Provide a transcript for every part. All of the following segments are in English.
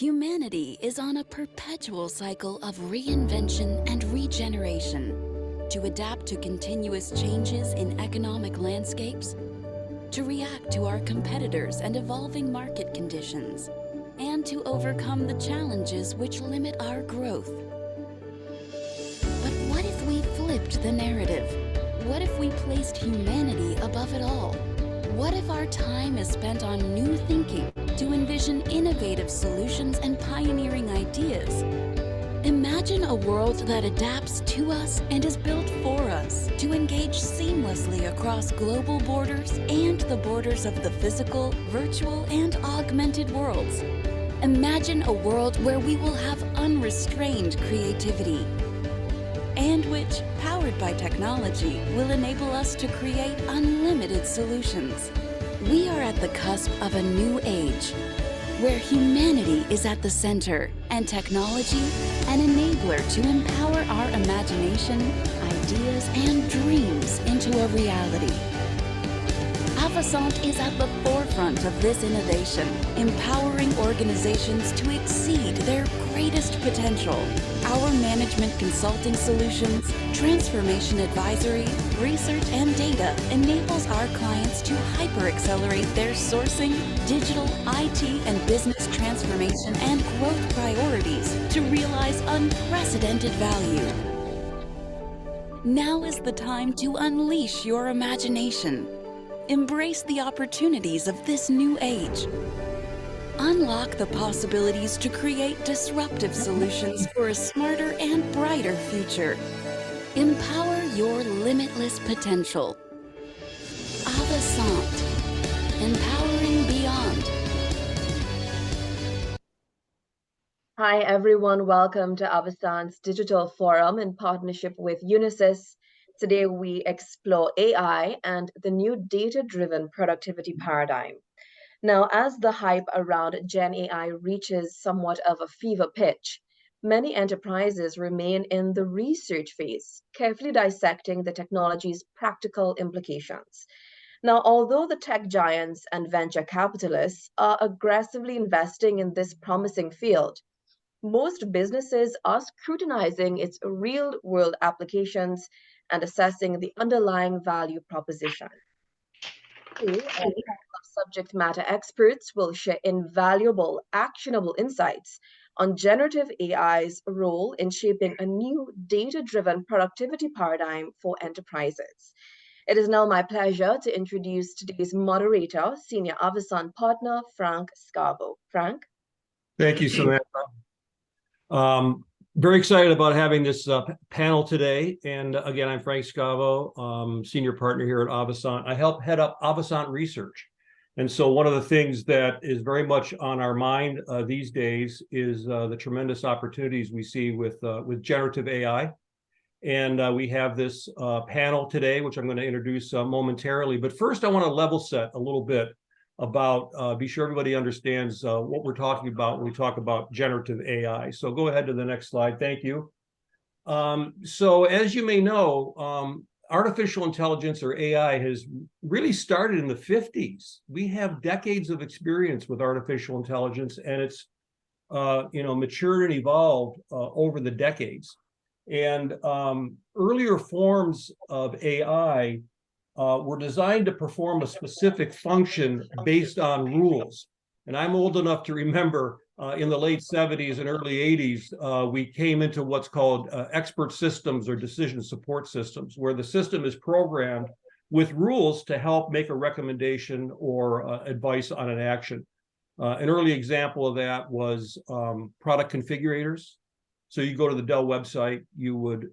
Humanity is on a perpetual cycle of reinvention and regeneration to adapt to continuous changes in economic landscapes, to react to our competitors and evolving market conditions, and to overcome the challenges which limit our growth. But what if we flipped the narrative? What if we placed humanity above it all? What if our time is spent on new thinking to envision innovative solutions and pioneering ideas? Imagine a world that adapts to us and is built for us to engage seamlessly across global borders and the borders of the physical, virtual, and augmented worlds. Imagine a world where we will have unrestrained creativity, and which, powered by technology, will enable us to create unlimited solutions. We are at the cusp of a new age, where humanity is at the center and technology an enabler to empower our imagination, ideas, and dreams into a reality. Avasant is at the forefront of this innovation, empowering organizations to exceed their greatest potential. Our management consulting solutions, transformation advisory, research, and data enables our clients to hyper-accelerate their sourcing, digital, IT, and business transformation and growth priorities to realize unprecedented value. Now is the time to unleash your imagination. Embrace the opportunities of this new age. Unlock the possibilities to create disruptive solutions for a smarter and brighter future. Empower your limitless potential. Avasant. Empowering beyond. Hi, everyone. Welcome to Avasant's Digital Forum in partnership with Unisys. Today, we explore AI and the new data-driven productivity paradigm. Now, as the hype around Gen AI reaches somewhat of a fever pitch, many enterprises remain in the research phase, carefully dissecting the technology's practical implications. Now, although the tech giants and venture capitalists are aggressively investing in this promising field, most businesses are scrutinizing its real-world applications and assessing the underlying value proposition. Today, a panel of subject matter experts will share invaluable, actionable insights on generative AI's role in shaping a new data-driven productivity paradigm for enterprises. It is now my pleasure to introduce today's moderator, Senior Avasant Partner, Frank Scavo. Frank? Thank you, Samantha. Very excited about having this panel today. And again, I'm Frank Scavo, Senior Partner here at Avasant. I help head up Avasant Research. And so one of the things that is very much on our mind these days is the tremendous opportunities we see with generative AI. And we have this panel today, which I'm going to introduce momentarily. But first, I want to level set a little bit about, be sure everybody understands what we're talking about when we talk about generative AI. So go ahead to the next slide. Thank you. So as you may know, artificial intelligence, or AI, has really started in the 50s. We have decades of experience with artificial intelligence, and it's matured and evolved over the decades. And earlier forms of AI were designed to perform a specific function based on rules. And I'm old enough to remember in the late 70s and early 80s, we came into what's called expert systems or decision support systems, where the system is programmed with rules to help make a recommendation or advice on an action. An early example of that was product configurators. So you go to the Dell website, you would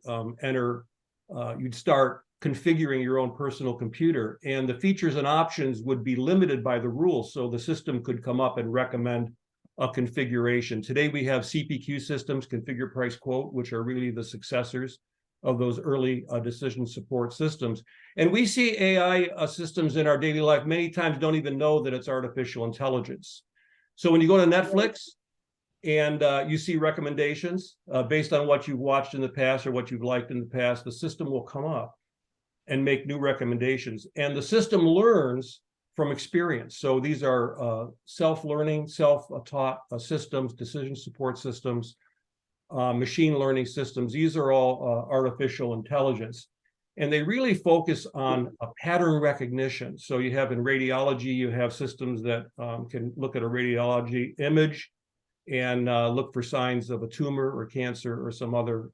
you'd start configuring your own personal computer, and the features and options would be limited by the rules, so the system could come up and recommend a configuration. Today we have CPQ systems, configure, price, quote, which are really the successors of those early decision support systems. And we see AI systems in our daily life many times don't even know that it's artificial intelligence. So when you go to Netflix and you see recommendations based on what you've watched in the past or what you've liked in the past, the system will come up and make new recommendations. And the system learns from experience. So these are self-learning, self-taught systems, decision support systems, machine learning systems. These are all artificial intelligence. And they really focus on a pattern recognition. So you have in radiology, you have systems that can look at a radiology image and look for signs of a tumor or cancer or some other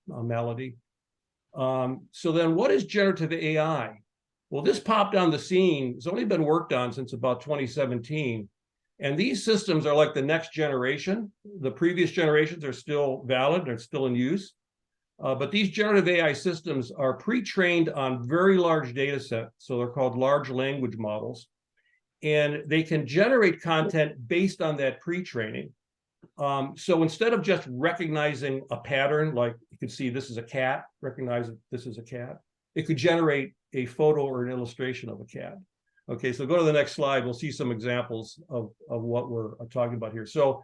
malady. So then what is generative AI? Well, this popped on the scene. It's only been worked on since about 2017. And these systems are like the next generation. The previous generations are still valid, they're still in use. But these generative AI systems are pre-trained on very large data sets. So they're called large language models. And they can generate content based on that pre-training. So instead of just recognizing a pattern, like you can see this is a cat, recognize that this is a cat, it could generate a photo or an illustration of a cat. Okay, so go to the next slide. We'll see some examples of what we're talking about here. So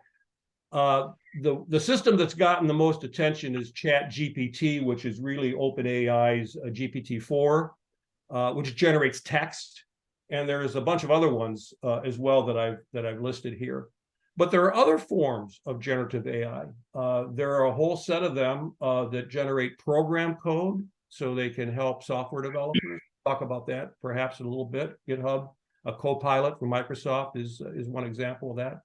the system that's gotten the most attention is ChatGPT, which is really OpenAI's GPT-4, which generates text. And there's a bunch of other ones as well that I've listed here. But there are other forms of generative AI. There are a whole set of them that generate program code, so they can help software developers. Talk about that perhaps in a little bit. GitHub, a Copilot from Microsoft is one example of that.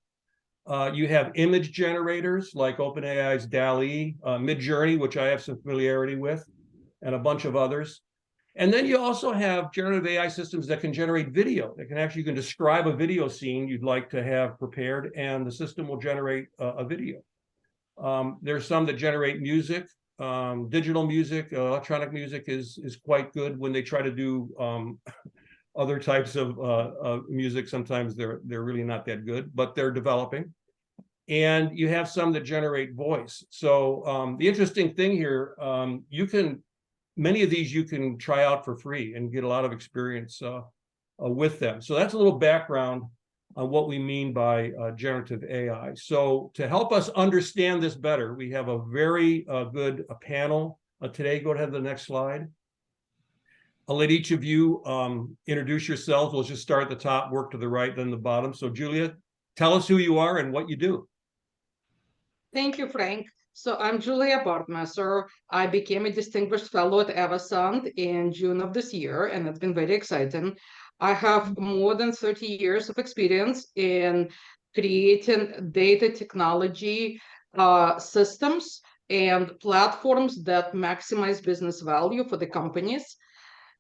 You have image generators like OpenAI's DALL-E, Midjourney, which I have some familiarity with, and a bunch of others. And then you also have generative AI systems that can generate video. You can describe a video scene you'd like to have prepared, and the system will generate a video. There's some that generate music, digital music, electronic music is quite good when they try to do other types of music. Sometimes they're really not that good, but they're developing. And you have some that generate voice. So the interesting thing here, many of these you can try out for free and get a lot of experience with them. So that's a little background on what we mean by generative AI. So to help us understand this better, we have a very good panel today. Go ahead to the next slide. I'll let each of you introduce yourselves. We'll just start at the top, work to the right, then the bottom. So Julia, tell us who you are and what you do. Thank you, Frank. So I'm Julia Bartmesser. I became a distinguished fellow at Avasant in June of this year, and it's been very exciting. I have more than 30 years of experience in creating data technology systems and platforms that maximize business value for the companies.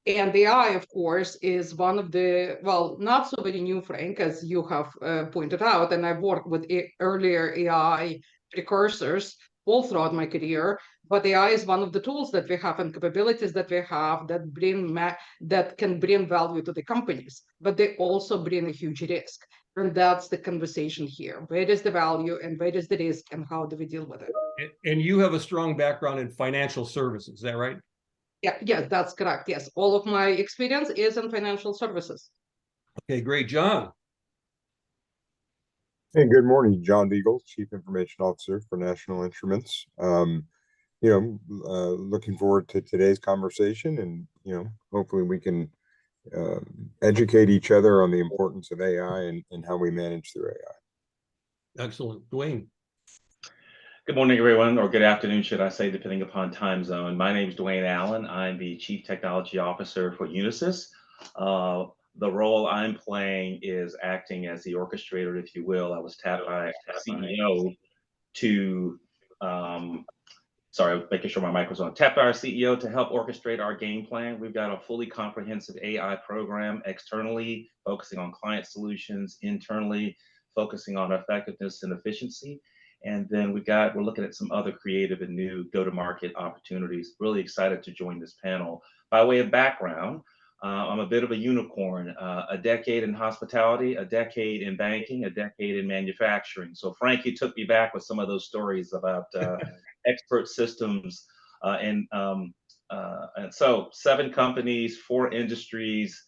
And AI, of course, is one of the, well, not so very new, Frank, as you have pointed out, and I've worked with earlier AI precursors all throughout my career, but AI is one of the tools that we have and capabilities that we have that can bring value to the companies, but they also bring a huge risk. And that's the conversation here. Where is the value and where is the risk and how do we deal with it? And you have a strong background in financial services, is that right? Yeah, that's correct. Yes, all of my experience is in financial services. Okay, great. John. Hey, good morning. John Beagle, Chief Information Officer for National Instruments. Looking forward to today's conversation, and hopefully we can educate each other on the importance of AI and how we manage through AI. Excellent. Dwayne. Good morning, everyone, or good afternoon, should I say, depending upon time zone. My name is Dwayne Allen. I'm the Chief Technology Officer for Unisys. The role I'm playing is acting as the orchestrator, if you will. I was tapped by CEO to, making sure my mic was on. Tapped by our CEO to help orchestrate our game plan. We've got a fully comprehensive AI program externally, focusing on client solutions, internally, focusing on effectiveness and efficiency. And then we're looking at some other creative and new go-to-market opportunities. Really excited to join this panel. By way of background, I'm a bit of a unicorn, a decade in hospitality, a decade in banking, a decade in manufacturing. So Frankie took me back with some of those stories about expert systems. And so 7 companies, 4 industries,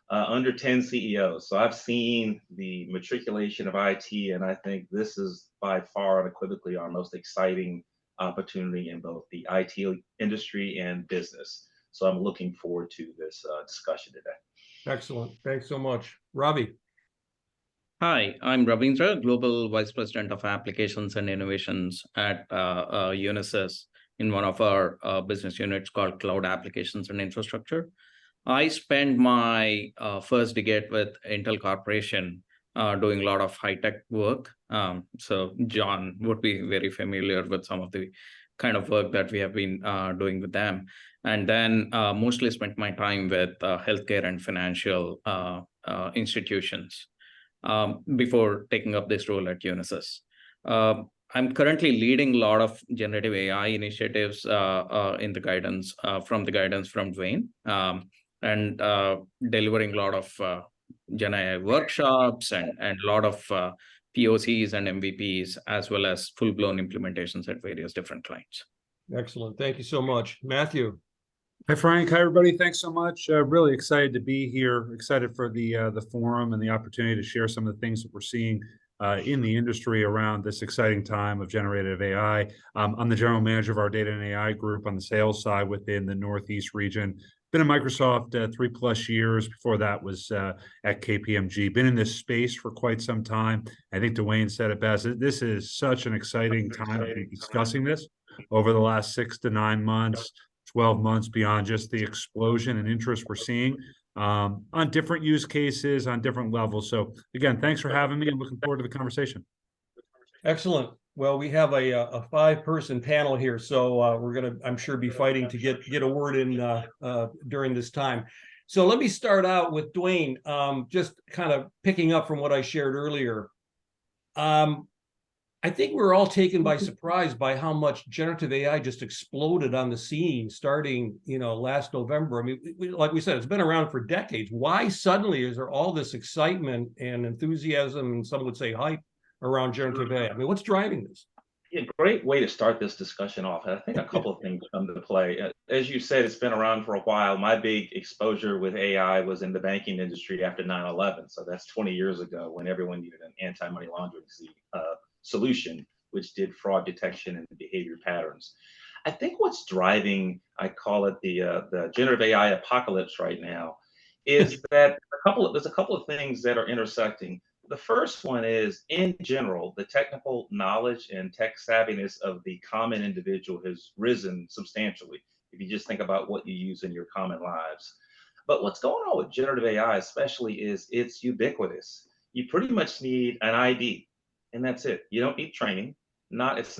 under 10 CEOs. So I've seen the matriculation of IT, and I think this is by far unequivocally our most exciting opportunity in both the IT industry and business. So I'm looking forward to this discussion today. Excellent. Thanks so much. Ravi. Hi, I'm Ravindra, Global Vice President of Applications and Innovations at Unisys in one of our business units called Cloud Applications and Infrastructure. I spent my first decade with Intel Corporation doing a lot of high-tech work. So John would be very familiar with some of the kind of work that we have been doing with them. And then mostly spent my time with healthcare and financial institutions before taking up this role at Unisys. I'm currently leading a lot of generative AI initiatives in the guidance from Dwayne, and delivering a lot of Gen AI workshops and a lot of POCs and MVPs, as well as full-blown implementations at various different clients. Excellent. Thank you so much. Matthew. Hi, Frank. Hi, everybody. Thanks so much. Really excited to be here. Excited for the forum and the opportunity to share some of the things that we're seeing in the industry around this exciting time of generative AI. I'm the general manager of our data and AI group on the sales side within the Northeast region. Been at Microsoft 3+ years. Before that was at KPMG. Been in this space for quite some time. I think Dwayne said it best. This is such an exciting time to be discussing this over the last 6 to 9 months. 12 months beyond just the explosion and interest we're seeing on different use cases, on different levels. So again, thanks for having me. I'm looking forward to the conversation. Excellent. Well, we have a 5-person panel here, so we're going to, I'm sure, be fighting to get a word in during this time. So let me start out with Dwayne, just kind of picking up from what I shared earlier. I think we're all taken by surprise by how much generative AI just exploded on the scene starting, last November. I mean, like we said, it's been around for decades. Why suddenly is there all this excitement and enthusiasm, and some would say hype, around generative AI? I mean, what's driving this? Yeah, great way to start this discussion off. And I think a couple of things come to play. As you said, it's been around for a while. My big exposure with AI was in the banking industry after 9/11. So that's 20 years ago, when everyone needed an anti-money laundering solution, which did fraud detection and behavior patterns. I think what's driving, I call it the generative AI apocalypse right now, is that there's a couple of things that are intersecting. The first one is, in general, the technical knowledge and tech savviness of the common individual has risen substantially, if you just think about what you use in your common lives. But what's going on with generative AI especially is it's ubiquitous. You pretty much need an ID, and that's it. You don't need training. As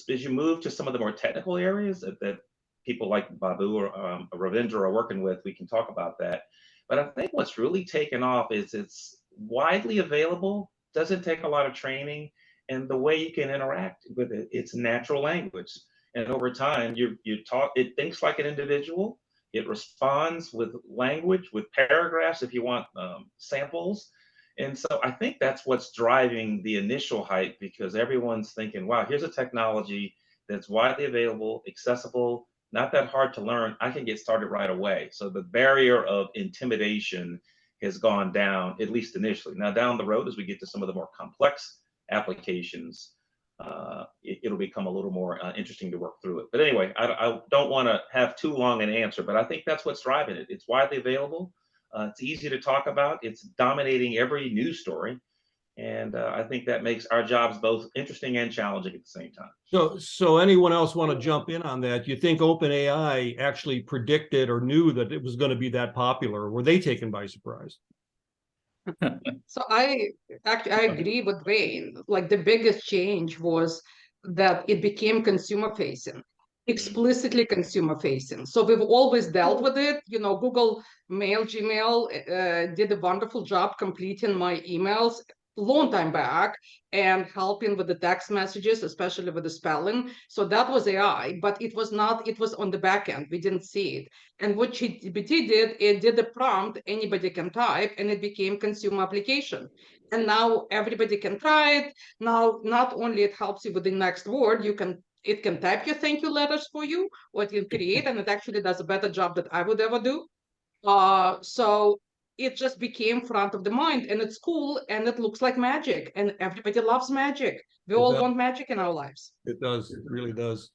you move to some of the more technical areas that people like Babu or Ravindra are working with, we can talk about that. But I think what's really taken off is it's widely available, doesn't take a lot of training, and the way you can interact with it, it's natural language. And over time, it thinks like an individual. It responds with language, with paragraphs if you want samples. And so I think that's what's driving the initial hype, because everyone's thinking, wow, here's a technology that's widely available, accessible, not that hard to learn. I can get started right away. So the barrier of intimidation has gone down, at least initially. Now, down the road, as we get to some of the more complex applications, it'll become a little more interesting to work through it. But anyway, I don't want to have too long an answer, but I think that's what's driving it. It's widely available. It's easy to talk about. It's dominating every news story. And I think that makes our jobs both interesting and challenging at the same time. So anyone else want to jump in on that? You think OpenAI actually predicted or knew that it was going to be that popular? Were they taken by surprise? So I agree with Wayne. Like, the biggest change was that it became consumer facing, explicitly consumer facing. So we've always dealt with it. Google Mail, Gmail did a wonderful job completing my emails long time back and helping with the text messages, especially with the spelling. So that was AI, but it was on the back end. We didn't see it. And what GPT did, it did the prompt, anybody can type, and it became consumer application. And now everybody can try it. Now, not only it helps you with the next word, it can type your thank you letters for you, or it can create, and it actually does a better job than I would ever do. So it just became front of the mind, and it's cool, and it looks like magic, and everybody loves magic. We all want magic in our lives. It does. It really does.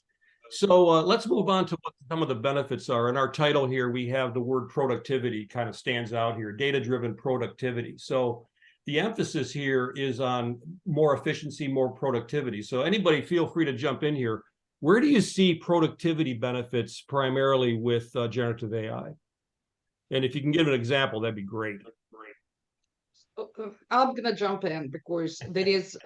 So let's move on to what some of the benefits are. In our title here, we have the word productivity kind of stands out here, data-driven productivity. So the emphasis here is on more efficiency, more productivity. So anybody feel free to jump in here. Where do you see productivity benefits primarily with generative AI? And if you can give an example, that'd be great. I'm gonna jump in because there is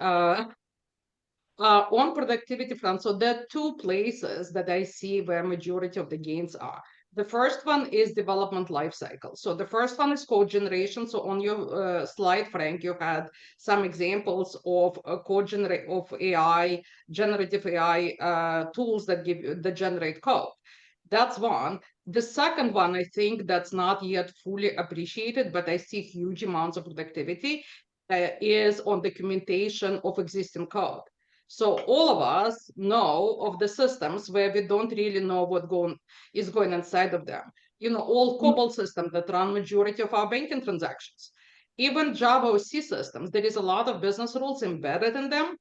on productivity front, so there are two places that I see where majority of the gains are. The first one is development lifecycle. So the first one is code generation. So on your slide, Frank, you had some examples of of AI, generative AI tools that generate code. That's one. The second one, I think that's not yet fully appreciated, but I see huge amounts of productivity is on documentation of existing code. So all of us know of the systems where we don't really know what is going inside of them. You know, all COBOL systems that run majority of our banking transactions. Even Java OC systems, there is a lot of business rules embedded in them.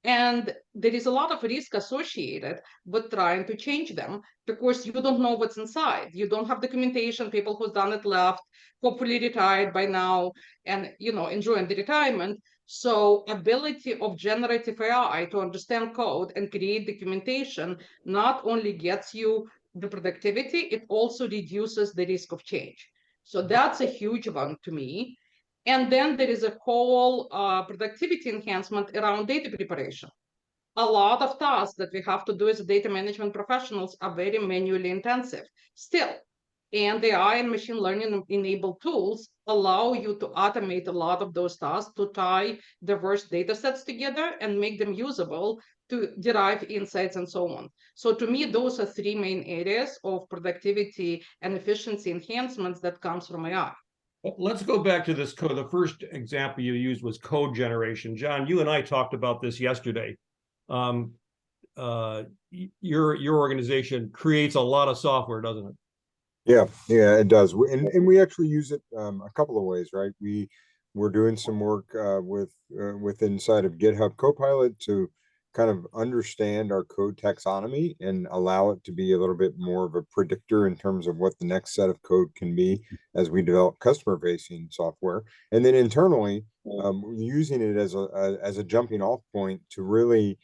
And there is a lot of risk associated with trying to change them because you don't know what's inside. You don't have documentation. People who've done it left, hopefully retired by now, and enjoying the retirement. So ability of generative AI to understand code and create documentation not only gets you the productivity, it also reduces the risk of change. So that's a huge one to me. And then there is a whole productivity enhancement around data preparation. A lot of tasks that we have to do as data management professionals are very manually intensive still. And AI and machine learning enabled tools allow you to automate a lot of those tasks, to tie diverse data sets together and make them usable to derive insights and so on. So to me, those are three main areas of productivity and efficiency enhancements that comes from AI. Let's go back to this code. The first example you used was code generation. John, you and I talked about this yesterday. Your organization creates a lot of software, doesn't it? Yeah, it does. And we actually use it a couple of ways, right? We're doing some work with inside of GitHub Copilot to kind of understand our code taxonomy and allow it to be a little bit more of a predictor in terms of what the next set of code can be as we develop customer-facing software. And then internally, using it as a jumping off point to really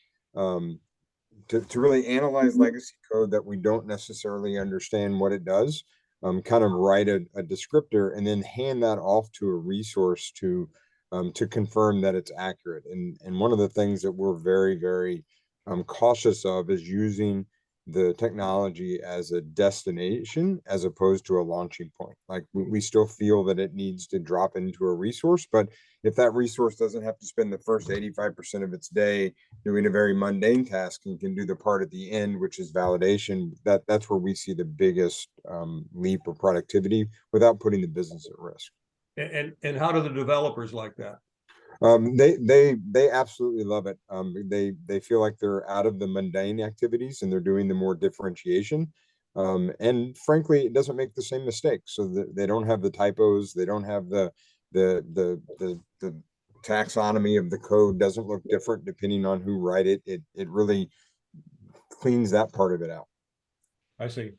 to really analyze legacy code that we don't necessarily understand what it does, kind of write a descriptor and then hand that off to a resource to confirm that it's accurate. And one of the things that we're very, very cautious of is using the technology as a destination as opposed to a launching point. Like we still feel that it needs to drop into a resource, but if that resource doesn't have to spend the first 85% of its day doing a very mundane task and can do the part at the end, which is validation, that's where we see the biggest leap of productivity without putting the business at risk. And how do the developers like that? They absolutely love it. They feel like they're out of the mundane activities and they're doing the more differentiation. And frankly, it doesn't make the same mistakes. So they don't have the typos. They don't have the taxonomy of the code doesn't look different depending on who write it. It really cleans that part of it out. I see.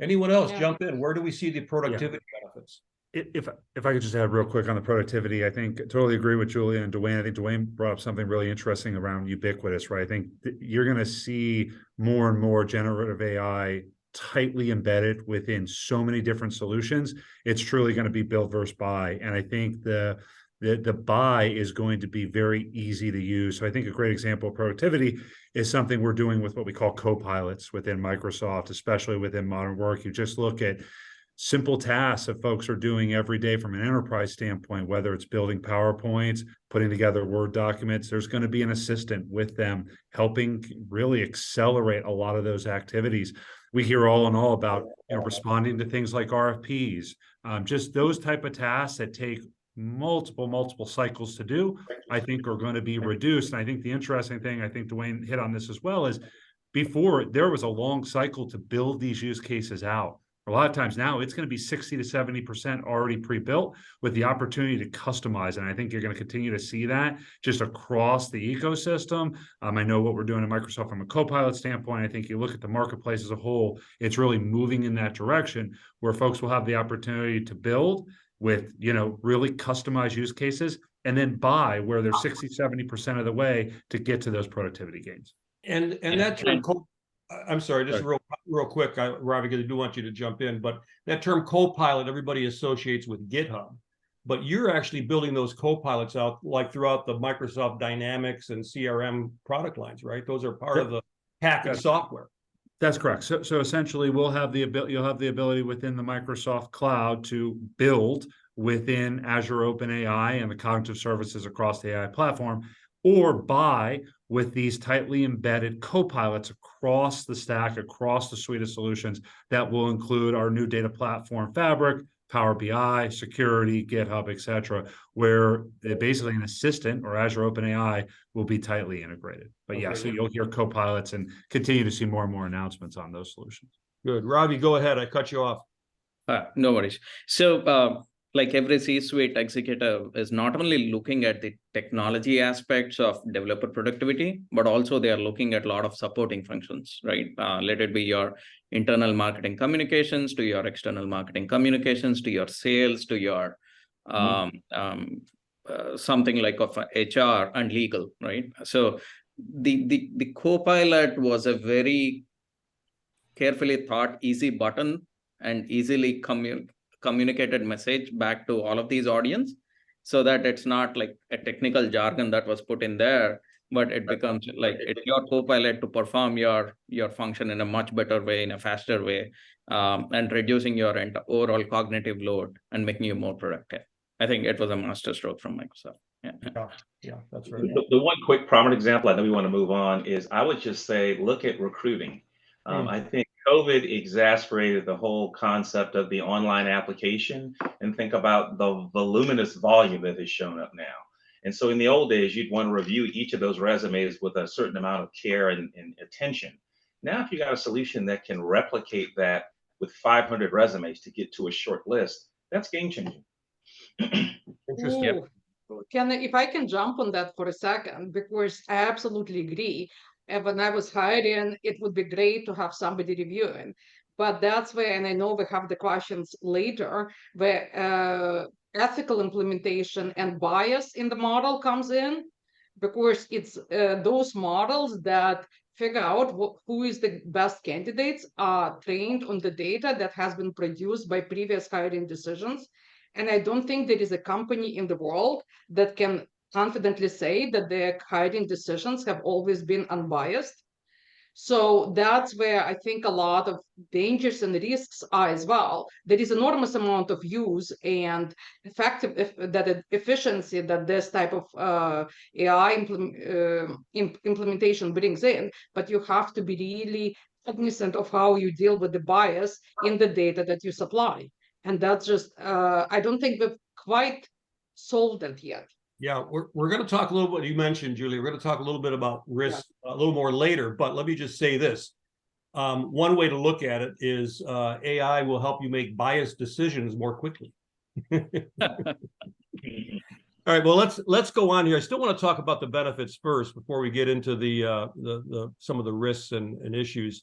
Anyone else jump in? Where do we see the productivity benefits? If I could just add real quick on the productivity, I think totally agree with Julia and Dwayne. I think Dwayne brought up something really interesting around ubiquitous, right? I think you're going to see more and more generative AI tightly embedded within so many different solutions. It's truly going to be build versus buy. And I think the buy is going to be very easy to use. So I think a great example of productivity is something we're doing with what we call co-pilots within Microsoft, especially within modern work. You just look at simple tasks that folks are doing every day from an enterprise standpoint, whether it's building PowerPoints, putting together Word documents, there's going to be an assistant with them helping really accelerate a lot of those activities. We hear all in all about responding to things like RFPs, just those type of tasks that take multiple cycles to do, I think are going to be reduced. And I think the interesting thing, I think Dwayne hit on this as well, is before there was a long cycle to build these use cases out. A lot of times now it's going to be 60 to 70% already pre-built with the opportunity to customize. And I think you're going to continue to see that just across the ecosystem. I know what we're doing at Microsoft from a Copilot standpoint. I think you look at the marketplace as a whole, it's really moving in that direction where folks will have the opportunity to build with, really customized use cases and then buy where they're 60, 70% of the way to get to those productivity gains. And that term, I'm sorry, just real quick, Ravi, because I do want you to jump in, but that term Copilot, everybody associates with GitHub, but you're actually building those Copilots out like throughout the Microsoft Dynamics and CRM product lines, right? Those are part of the packaged software. That's correct. So essentially, you'll have the ability within the Microsoft Cloud to build within Azure OpenAI and the cognitive services across the AI platform, or buy with these tightly embedded copilots across the stack, across the suite of solutions that will include our new data platform Fabric, Power BI, security, GitHub, et cetera, where basically an assistant or Azure OpenAI will be tightly integrated. But yeah, so you'll hear copilots and continue to see more and more announcements on those solutions. Good. Ravi, go ahead. I cut you off. No worries. So like every C-suite executive is not only looking at the technology aspects of developer productivity, but also they are looking at a lot of supporting functions, right? Let it be your internal marketing communications, to your external marketing communications, to your sales, to your something like of HR and legal, right? So the Copilot was a very carefully thought, easy button and easily communicated message back to all of these audience, so that it's not like a technical jargon that was put in there, but it becomes like it's your Copilot to perform your function in a much better way, in a faster way, and reducing your overall cognitive load and making you more productive. I think it was a masterstroke from Microsoft. Yeah, that's right. The one quick prominent example, I know we want to move on, is I would just say, look at recruiting. I think COVID exacerbated the whole concept of the online application, and think about the voluminous volume that has shown up now. And so in the old days, you'd want to review each of those resumes with a certain amount of care and attention. Now, if you got a solution that can replicate that with 500 resumes to get to a short list, that's game changing. Interesting. If I can jump on that for a second, because I absolutely agree. And when I was hiring, it would be great to have somebody reviewing. But that's where, and I know we have the questions later, where ethical implementation and bias in the model comes in, because it's those models that figure out who is the best candidates are trained on the data that has been produced by previous hiring decisions. And I don't think there is a company in the world that can confidently say that their hiring decisions have always been unbiased. So that's where I think a lot of dangers and risks are as well. There is enormous amount of use and efficiency that this type of AI implementation brings in, but you have to be really cognizant of how you deal with the bias in the data that you supply. And that's just, I don't think we've quite solved it yet. Yeah, we're going to talk a little bit, you mentioned, Julie, we're going to talk a little bit about risk a little more later, but let me just say this. One way to look at it is AI will help you make biased decisions more quickly. All right, well, let's go on here. I still want to talk about the benefits first before we get into the some of the risks and issues.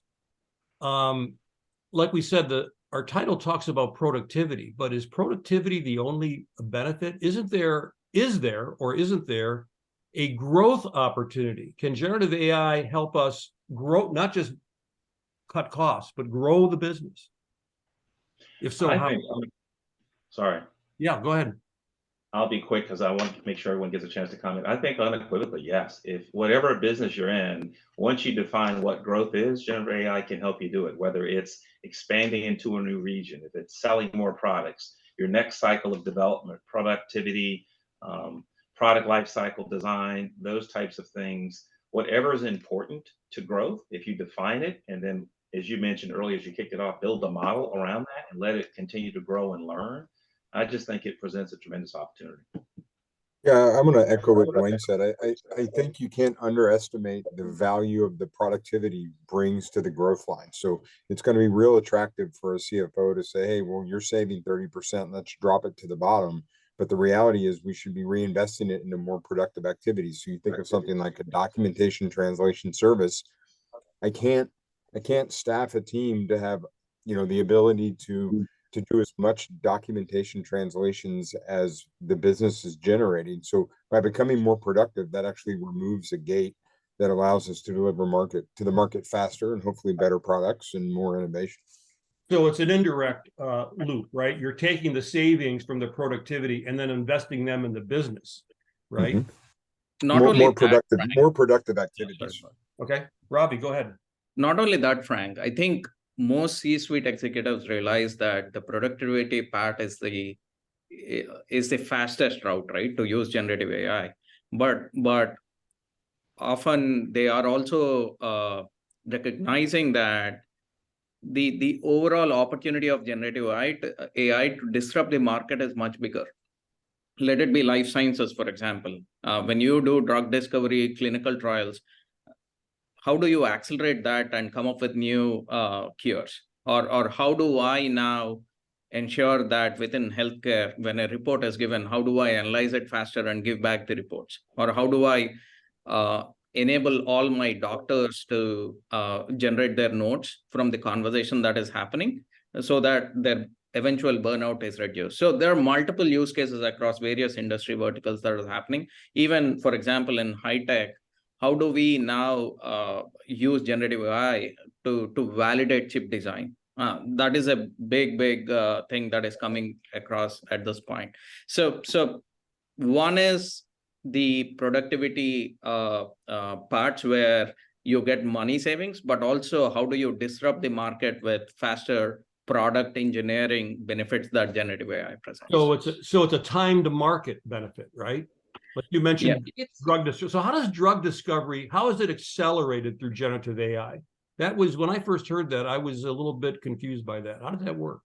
Like we said, our title talks about productivity, but is productivity the only benefit? Is there or isn't there a growth opportunity? Can generative AI help us grow, not just cut costs, but grow the business? If so, how? Sorry. Yeah, go ahead. I'll be quick because I want to make sure everyone gets a chance to comment. I think unequivocally, yes. If whatever business you're in, once you define what growth is, generative AI can help you do it, whether it's expanding into a new region, if it's selling more products, your next cycle of development, productivity, product lifecycle design, those types of things, whatever is important to growth, if you define it, and then, as you mentioned earlier, as you kicked it off, build a model around that and let it continue to grow and learn, I just think it presents a tremendous opportunity. Yeah, I'm going to echo what Dwayne said. I think you can't underestimate the value of the productivity brings to the growth line. So it's going to be real attractive for a CFO to say, hey, well, you're saving 30%, let's drop it to the bottom. But the reality is we should be reinvesting it into more productive activities. So you think of something like a documentation translation service. I can't staff a team to have, the ability to do as much documentation translations as the business is generating. So by becoming more productive, that actually removes a gate that allows us to deliver to the market faster and hopefully better products and more innovation. So it's an indirect loop, right? You're taking the savings from the productivity and then investing them in the business, right? Mm-hmm. Not only more productive, that, more productive activities. Okay, Robbie, go ahead. Not only that, Frank, I think most C-suite executives realize that the productivity part is the fastest route, right, to use generative AI. But often they are also recognizing that the overall opportunity of generative AI to disrupt the market is much bigger. Let it be life sciences, for example. When you do drug discovery, clinical trials, how do you accelerate that and come up with new cures? Or how do I now ensure that within healthcare, when a report is given, how do I analyze it faster and give back the reports? Or how do I enable all my doctors to generate their notes from the conversation that is happening so that their eventual burnout is reduced? So there are multiple use cases across various industry verticals that are happening. Even, for example, in high tech, how do we now use generative AI to validate chip design? That is a big thing that is coming across at this point. So one is the productivity parts where you get money savings, but also how do you disrupt the market with faster product engineering benefits that generative AI presents? So it's a time to market benefit, right? Like you mentioned, drug discovery. So how does drug discovery, how is it accelerated through generative AI? That was, when I first heard that, I was a little bit confused by that. How does that work?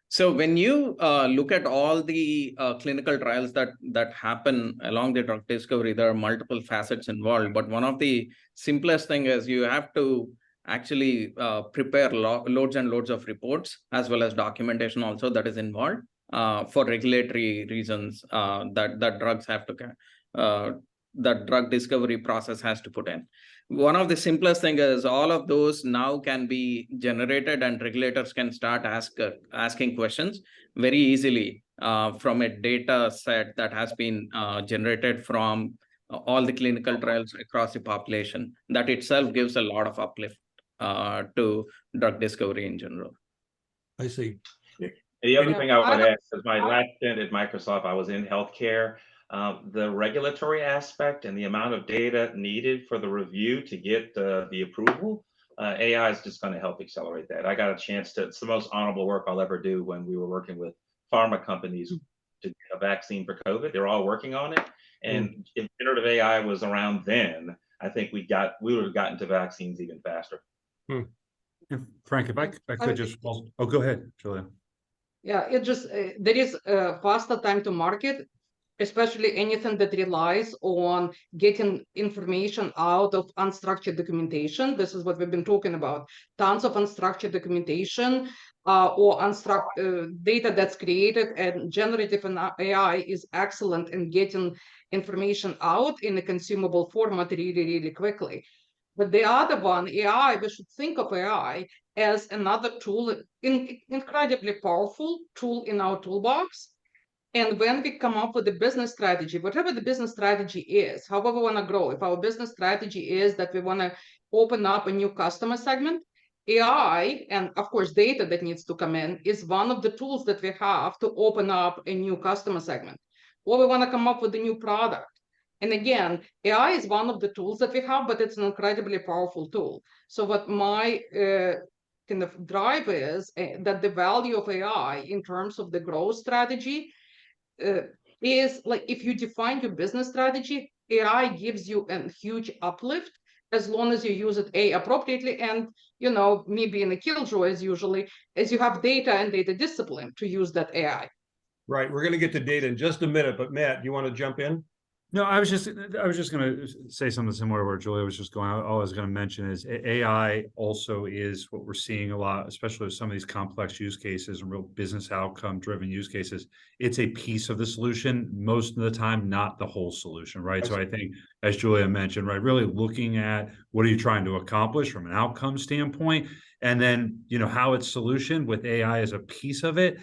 So when you look at all the clinical trials that happen along the drug discovery, there are multiple facets involved. But one of the simplest thing is you have to actually prepare loads and loads of reports, as well as documentation also that is involved for regulatory reasons that drugs have to that drug discovery process has to put in. One of the simplest thing is all of those now can be generated, and regulators can start asking questions very easily from a data set that has been generated from all the clinical trials across the population. That itself gives a lot of uplift to drug discovery in general. I see. The other thing I would add is my last stint at Microsoft, I was in healthcare. The regulatory aspect and the amount of data needed for the review to get the approval, AI is just going to help accelerate that. I got a chance to, it's the most honorable work I'll ever do when we were working with pharma companies to get a vaccine for COVID. They're all working on it. And if generative AI was around then, I think we would have gotten to vaccines even faster. Frank, if I could just, go ahead, Julia. Yeah, it just, there is a faster time to market, especially anything that relies on getting information out of unstructured documentation. This is what we've been talking about. Tons of unstructured documentation or unstructured data that's created, and generative AI is excellent in getting information out in a consumable format really quickly. But the other one, AI, we should think of AI as another tool, incredibly powerful tool in our toolbox. And when we come up with a business strategy, whatever the business strategy is, however we want to grow, if our business strategy is that we want to open up a new customer segment, AI, and of course data that needs to come in, is one of the tools that we have to open up a new customer segment. Or we want to come up with a new product. And again, AI is one of the tools that we have, but it's an incredibly powerful tool. So what my kind of drive is that the value of AI in terms of the growth strategy is like, if you define your business strategy, AI gives you a huge uplift as long as you use it appropriately. And, me being a killjoy as you have data and data discipline to use that AI. Right. We're going to get to data in just a minute, but Matt, do you want to jump in? No, I was just going to say something similar to where Julia was just going. All I was going to mention is AI also is what we're seeing a lot, especially with some of these complex use cases and real business outcome driven use cases. It's a piece of the solution most of the time, not the whole solution, right? So I think, as Julia mentioned, right, really looking at what are you trying to accomplish from an outcome standpoint, and then, you know, how it's solutioned with AI as a piece of it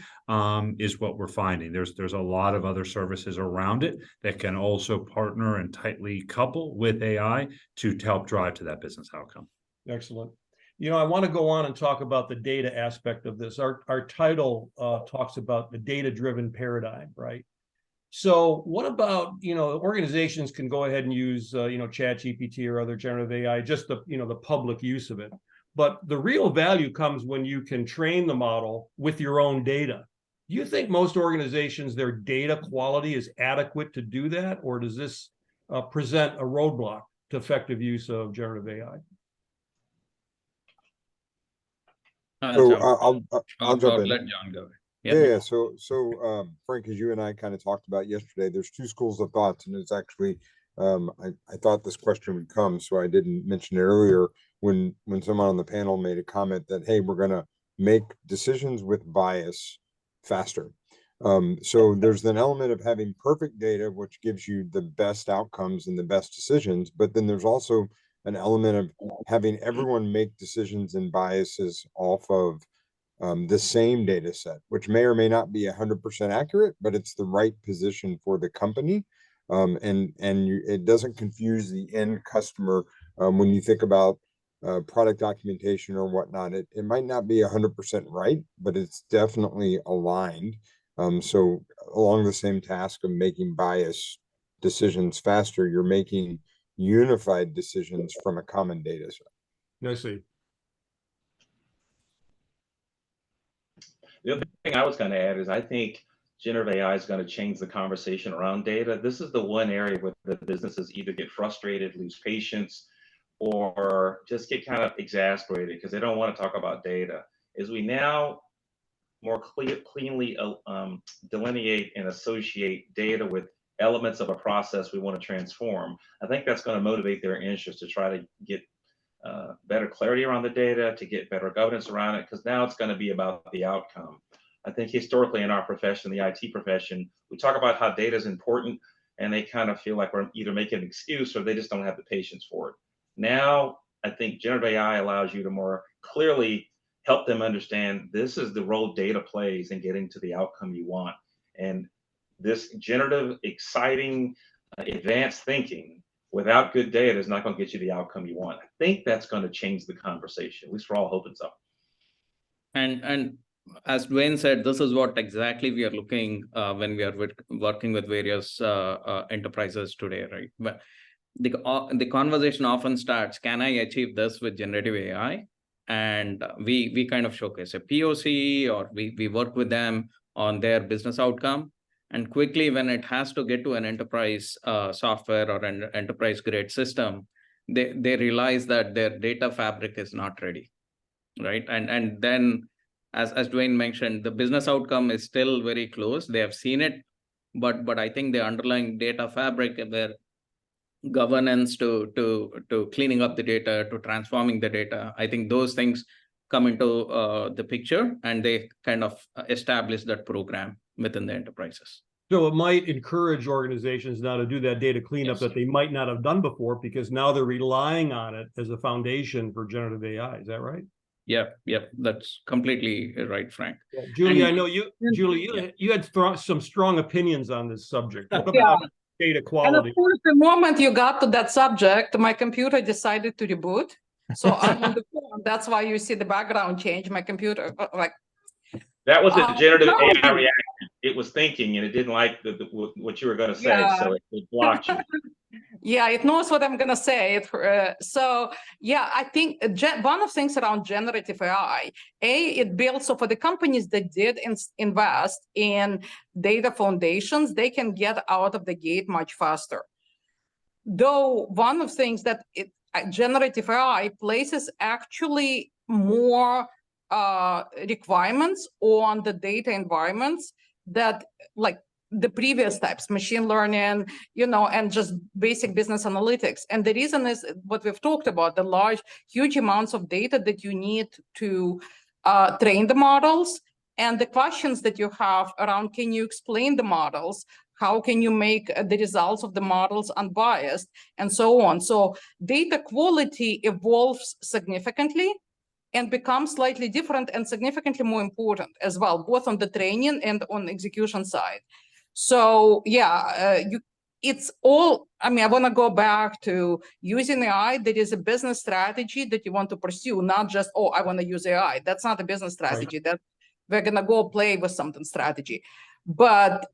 is what we're finding. There's a lot of other services around it that can also partner and tightly couple with AI to help drive to that business outcome. Excellent. You know, I want to go on and talk about the data aspect of this. Our title talks about the data-driven paradigm, right? So what about, you know, organizations can go ahead and use, you know, ChatGPT or other generative AI, just the, you know, the public use of it. But the real value comes when you can train the model with your own data. Do you think most organizations, their data quality is adequate to do that? Or does this present a roadblock to effective use of generative AI? I'll jump in. Let John go. Yeah. So Frank, as you and I kind of talked about yesterday, there's two schools of thoughts, and it's actually I thought this question would come, so I didn't mention it earlier when someone on the panel made a comment that, hey, we're going to make decisions with bias faster. So there's an element of having perfect data, which gives you the best outcomes and the best decisions, but then there's also an element of having everyone make decisions and biases off of the same data set, which may or may not be 100% accurate, but it's the right position for the company. It doesn't confuse the end customer when you think about product documentation or whatnot. It might not be 100% right, but it's definitely aligned. So along the same task of making bias decisions faster, you're making unified decisions from a common data set. I see. The other thing I was going to add is I think generative AI is going to change the conversation around data. This is the one area where the businesses either get frustrated, lose patience, or just get kind of exasperated because they don't want to talk about data. As we now more cleanly delineate and associate data with elements of a process we want to transform, I think that's going to motivate their interest to try to get better clarity around the data, to get better governance around it, because now it's going to be about the outcome. I think historically in our profession, the IT profession, we talk about how data is important, and they kind of feel like we're either making an excuse or they just don't have the patience for it. Now, I think generative AI allows you to more clearly help them understand this is the role data plays in getting to the outcome you want. And this generative, exciting, advanced thinking without good data is not going to get you the outcome you want. I think that's going to change the conversation. At least we're all hoping so. And as Dwayne said, this is what exactly we are looking when we are working with various enterprises today, right? But the conversation often starts, can I achieve this with generative AI? And we kind of showcase a POC, or we work with them on their business outcome. And quickly, when it has to get to an enterprise software or an enterprise grade system, they realize that their data fabric is not ready, right? And then, as Dwayne mentioned, the business outcome is still very close. They have seen it, but I think the underlying data fabric, their governance to cleaning up the data, to transforming the data, I think those things come into the picture, and they kind of establish that program within the enterprises. So it might encourage organizations now to do that data cleanup that they might not have done before, because now they're relying on it as a foundation for generative AI. Is that right? Yep, that's completely right, Frank. Yeah. Julie, I know you had some strong opinions on this subject. What about data quality? And of course, the moment you got to that subject, my computer decided to reboot. So I'm on the phone. That's why you see the background change. My computer, like. That was a generative AI reaction. It was thinking, and it didn't like what you were going to say, so it blocked you. Yeah, it knows what I'm going to say. So, yeah, I think one of the things around generative AI, it builds, so for the companies that did invest in data foundations, they can get out of the gate much faster. Though one of the things that generative AI places actually more requirements on the data environments that like the previous types, machine learning, and just basic business analytics. And the reason is what we've talked about, the huge amounts of data that you need to train the models, and the questions that you have around, can you explain the models? How can you make the results of the models unbiased, and so on? So data quality evolves significantly and becomes slightly different and significantly more important as well, both on the training and on the execution side. So yeah, it's all, I want to go back to using AI. There is a business strategy that you want to pursue, not just, oh, I want to use AI. That's not a business strategy. Right. That we're going to go play with something strategy. But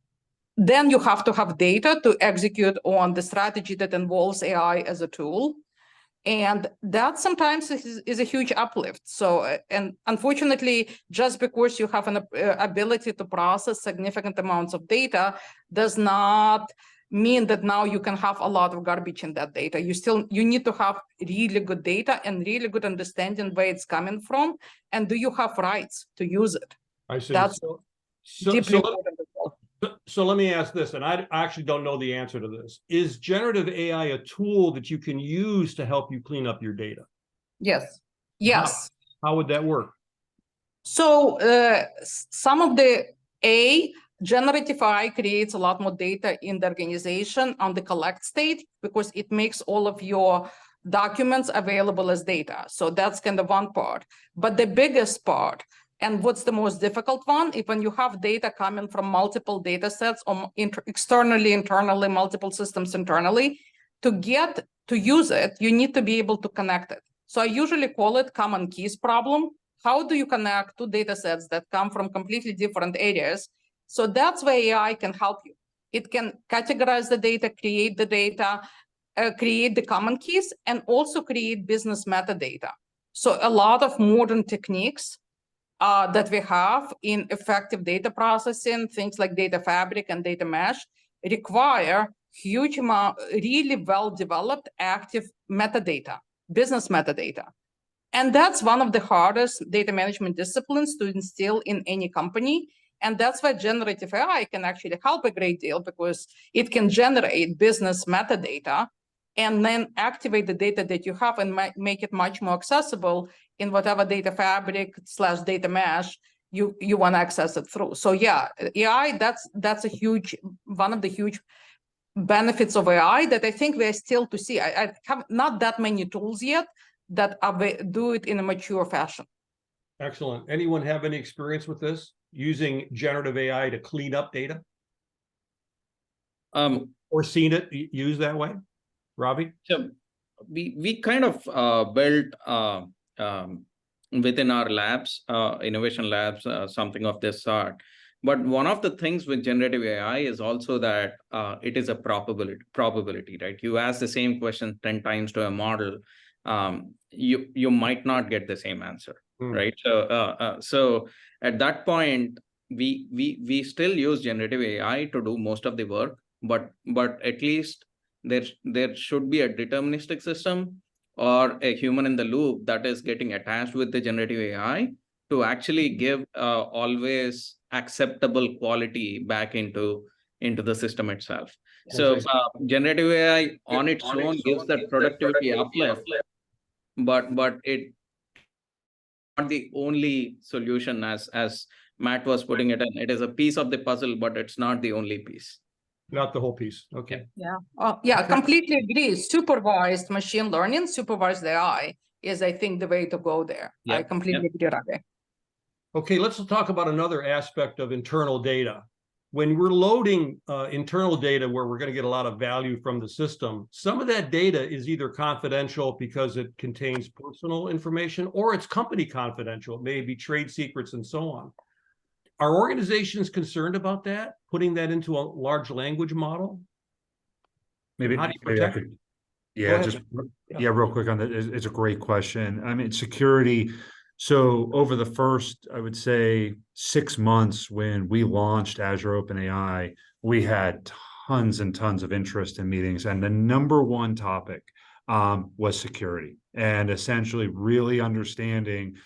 then you have to have data to execute on the strategy that involves AI as a tool. And that sometimes is a huge uplift. So, and unfortunately, just because you have an ability to process significant amounts of data does not mean that now you can have a lot of garbage in that data. You need to have really good data and really good understanding where it's coming from, and do you have rights to use it? I see. That's deeply important as well. So let me ask this, and I actually don't know the answer to this. Is generative AI a tool that you can use to help you clean up your data? Yes. Yes. How would that work? So some of the generative AI creates a lot more data in the organization on the collect state, because it makes all of your documents available as data. So that's kind of one part. But the biggest part, and what's the most difficult one, if when you have data coming from multiple data sets or externally, internally, multiple systems internally, to use it, you need to be able to connect it. So I usually call it common keys problem. How do you connect two data sets that come from completely different areas? So that's where AI can help you. It can categorize the data, create the data, create the common keys, and also create business metadata. So a lot of modern techniques that we have in effective data processing, things like data fabric and data mesh, require huge amount, really well-developed active metadata, business metadata. And that's one of the hardest data management disciplines to instill in any company. And that's why generative AI can actually help a great deal, because it can generate business metadata and then activate the data that you have and make it much more accessible in whatever data fabric / data mesh you want to access it through. So yeah, AI, that's a huge, one of the huge benefits of AI that I think we're still to see. I have not that many tools yet that do it in a mature fashion. Excellent. Anyone have any experience with this, using generative AI to clean up data? Or seen it used that way? Robbie? So we kind of built within our labs, innovation labs, something of this sort. But one of the things with generative AI is also that it is a probability, right? You ask the same question 10 times to a model, you might not get the same answer, right? So at that point, we still use generative AI to do most of the work, but at least there should be a deterministic system or a human in the loop that is getting attached with the generative AI to actually give always acceptable quality back into the system itself. So generative AI on its own gives that productivity uplift, but it not the only solution, as Matt was putting it in. It is a piece of the puzzle, but it's not the only piece. Not the whole piece. Okay. Yeah. Yeah, completely agree. Supervised machine learning, supervised AI is, I think, the way to go there. I completely agree, Ravi. Okay, let's talk about another aspect of internal data. When we're loading internal data where we're going to get a lot of value from the system, some of that data is either confidential because it contains personal information, or it's company confidential. It may be trade secrets and so on. Are organizations concerned about that, putting that into a large language model? Maybe how do you protect it? Yeah, real quick on that. It's a great question. I mean, security. So over the first, I would say, 6 months when we launched Azure OpenAI, we had tons and tons of interest in meetings, and the number one topic was security, and essentially really understanding,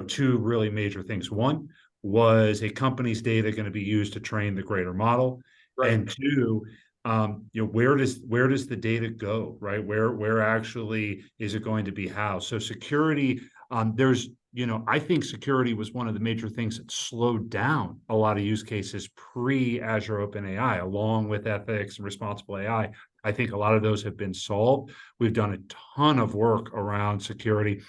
two really major things. One, was a company's data going to be used to train the greater model? Right. And two, where does the data go, right? Where actually is it going to be housed? So security, I think security was one of the major things that slowed down a lot of use cases pre-Azure OpenAI, along with ethics and responsible AI. I think a lot of those have been solved. We've done a ton of work around security.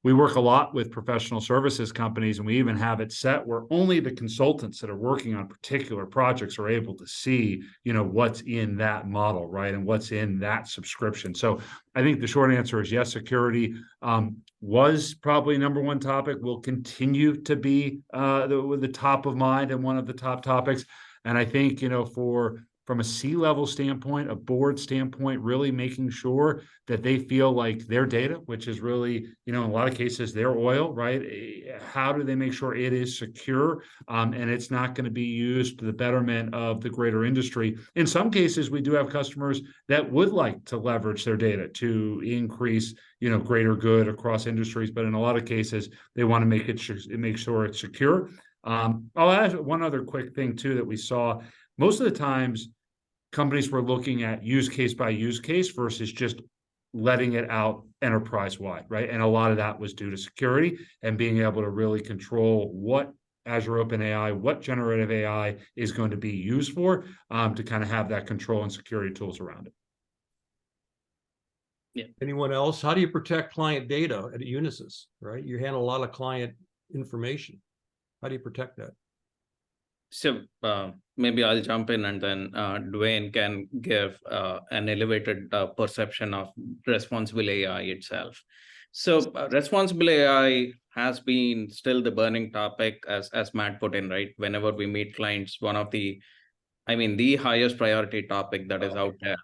We work a lot with professional services companies, and we even have it set where only the consultants that are working on particular projects are able to see, what's in that model, right? And what's in that subscription. So I think the short answer is yes, security was probably number one topic, will continue to be the top of mind and one of the top topics. And I think, from a C-level standpoint, a board standpoint, really making sure that they feel like their data, which is really, in a lot of cases, their oil, right? How do they make sure it is secure and it's not going to be used to the betterment of the greater industry? In some cases, we do have customers that would like to leverage their data to increase, greater good across industries. But in a lot of cases, they want to make sure it's secure. I'll add one other quick thing, too, that we saw. Most of the times, companies were looking at use case by use case versus just letting it out enterprise-wide, right? And a lot of that was due to security and being able to really control what Azure OpenAI, what generative AI is going to be used for, to kind of have that control and security tools around it. Yeah. Anyone else? How do you protect client data at Unisys, right? You handle a lot of client information. How do you protect that? So maybe I'll jump in, and then Dwayne can give an elevated perception of responsible AI itself. So responsible AI has been still the burning topic, as Matt put in, right? Whenever we meet clients, one of the highest priority topic that is out there.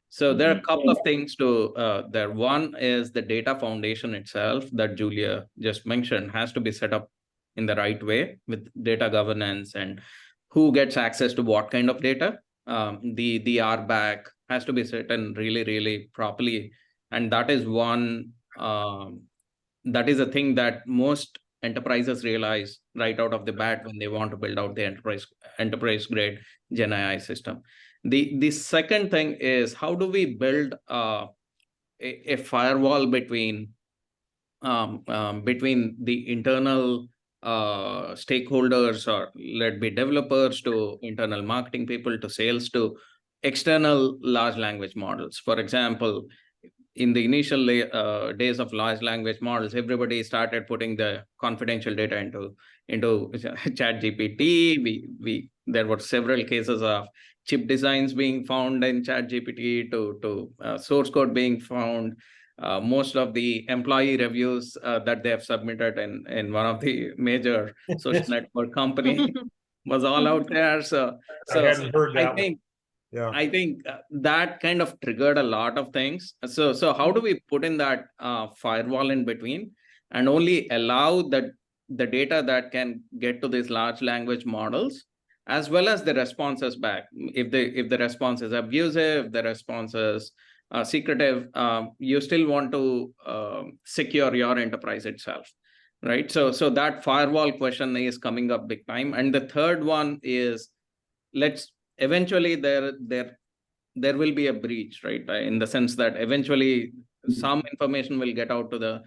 So there are a couple of things to there. One is the data foundation itself that Julia just mentioned has to be set up in the right way with data governance and who gets access to what kind of data. The RBAC has to be set in really, really properly. And that is one, that is a thing that most enterprises realize right out of the bat when they want to build out the enterprise grade Gen AI system. The second thing is, how do we build a firewall between the internal stakeholders, or let be developers, to internal marketing people, to sales, to external large language models. For example, in the initial days of large language models, everybody started putting the confidential data into ChatGPT. There were several cases of chip designs being found in ChatGPT, to source code being found. Most of the employee reviews that they have submitted in one of the major social network company was all out there. So I hadn't heard that. I think that kind of triggered a lot of things. So how do we put in that firewall in between and only allow the data that can get to these large language models, as well as the responses back? If the response is abusive, the response is secretive, you still want to secure your enterprise itself, right? So that firewall question is coming up big time. And the third one is, eventually there will be a breach, right? In the sense that eventually some information will get out to the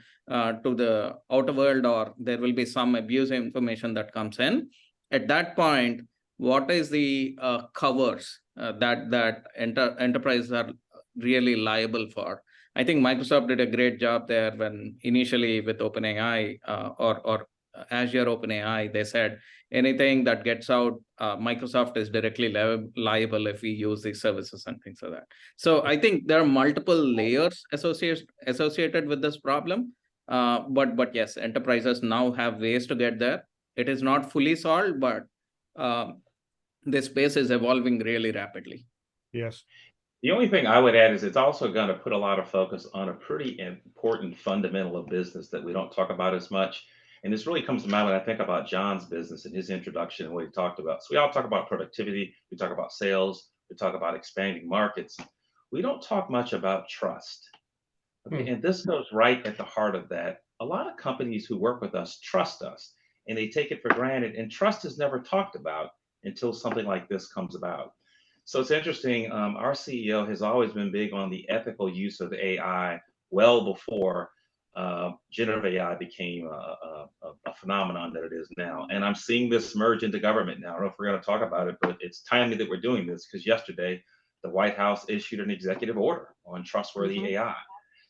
outer world, or there will be some abusive information that comes in. At that point, what is the covers that enterprises are really liable for? I think Microsoft did a great job there when initially with OpenAI or Azure OpenAI, they said anything that gets out, Microsoft is directly liable if we use these services and things like that. So I think there are multiple layers associated with this problem. But yes, enterprises now have ways to get there. It is not fully solved, but this space is evolving really rapidly. Yes. The only thing I would add is it's also going to put a lot of focus on a pretty important fundamental of business that we don't talk about as much. And this really comes to mind when I think about John's business and his introduction and what he talked about. So we all talk about productivity, we talk about sales, we talk about expanding markets. We don't talk much about trust. Okay? And this goes right at the heart of that. A lot of companies who work with us trust us. and they take it for granted. And trust is never talked about until something like this comes about. So it's interesting. Our CEO has always been big on the ethical use of AI well before generative AI became a phenomenon that it is now. And I'm seeing this merge into government now. I don't know if we're going to talk about it, but it's timely that we're doing this because yesterday the White House issued an executive order on trustworthy AI.